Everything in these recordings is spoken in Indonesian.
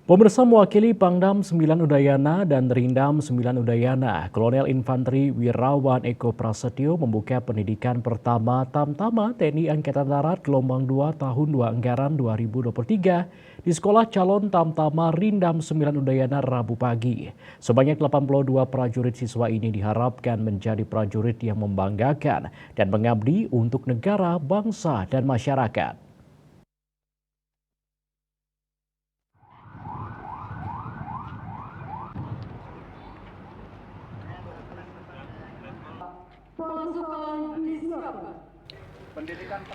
Pemirsa mewakili Pangdam 9 Udayana dan Rindam 9 Udayana, Kolonel Infanteri Wirawan Eko Prasetyo membuka pendidikan pertama Tamtama TNI Angkatan Darat gelombang 2 tahun 2 anggaran 2023 di Sekolah Calon Tamtama Rindam 9 Udayana Rabu pagi. Sebanyak 82 prajurit siswa ini diharapkan menjadi prajurit yang membanggakan dan mengabdi untuk negara, bangsa, dan masyarakat.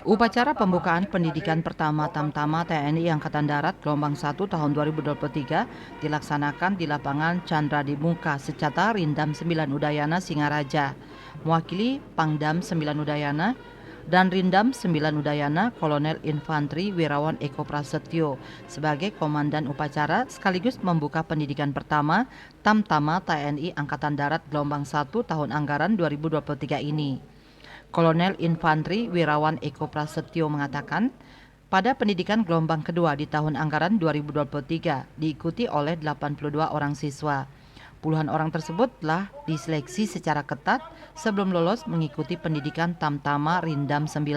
Upacara pembukaan pendidikan pertama Tamtama TNI Angkatan Darat gelombang 1 tahun 2023 dilaksanakan di lapangan Chandra di Muka Secata Rindam 9 Udayana Singaraja. Mewakili Pangdam 9 Udayana dan Rindam 9 Udayana, Kolonel Infanteri Wirawan Eko Prasetyo sebagai komandan upacara sekaligus membuka pendidikan pertama Tamtama TNI Angkatan Darat gelombang 1 tahun anggaran 2023 ini. Kolonel Infanteri Wirawan Eko Prasetyo mengatakan, pada pendidikan gelombang kedua di tahun anggaran 2023 diikuti oleh 82 orang siswa. Puluhan orang tersebut telah diseleksi secara ketat sebelum lolos mengikuti pendidikan Tamtama Rindam 9.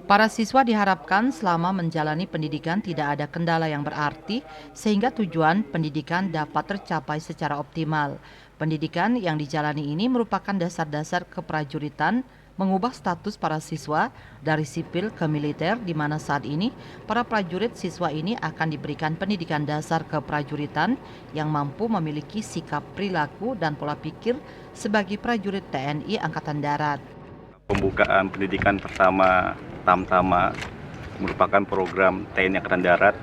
Para siswa diharapkan selama menjalani pendidikan tidak ada kendala yang berarti sehingga tujuan pendidikan dapat tercapai secara optimal. Pendidikan yang dijalani ini merupakan dasar-dasar keprajuritan, mengubah status para siswa dari sipil ke militer, di mana saat ini para prajurit siswa ini akan diberikan pendidikan dasar keprajuritan yang mampu memiliki sikap perilaku dan pola pikir sebagai prajurit TNI Angkatan Darat. Pembukaan pendidikan pertama Tamtama merupakan program TNI Angkatan Darat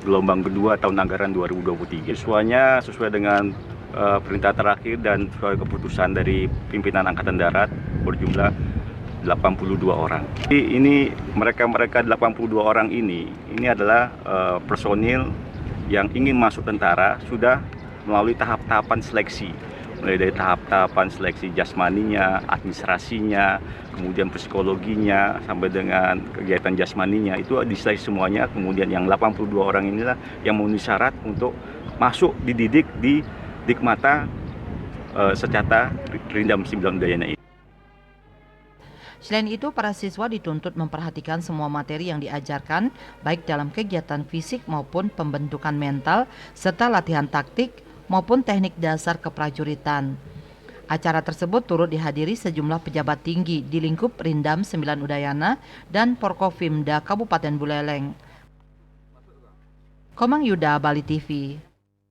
gelombang kedua tahun anggaran 2023. Siswanya sesuai dengan perintah terakhir dan sesuai keputusan dari pimpinan Angkatan Darat berjumlah 82 orang. Ini mereka 82 orang ini adalah personil yang ingin masuk tentara sudah melalui tahap-tahapan seleksi. Mulai dari tahap-tahapan seleksi jasmaninya, administrasinya, kemudian psikologinya, sampai dengan kegiatan jasmaninya, itu diseleksi semuanya. Kemudian yang 82 orang inilah yang memenuhi syarat untuk masuk dididik di Dikmata Secata Rindam 9 Udayana ini. Selain itu, para siswa dituntut memperhatikan semua materi yang diajarkan, baik dalam kegiatan fisik maupun pembentukan mental, serta latihan taktik maupun teknik dasar keprajuritan. Acara tersebut turut dihadiri sejumlah pejabat tinggi di lingkup Rindam 9 Udayana dan Porkopimda Kabupaten Buleleng. Komang Yuda, Bali TV.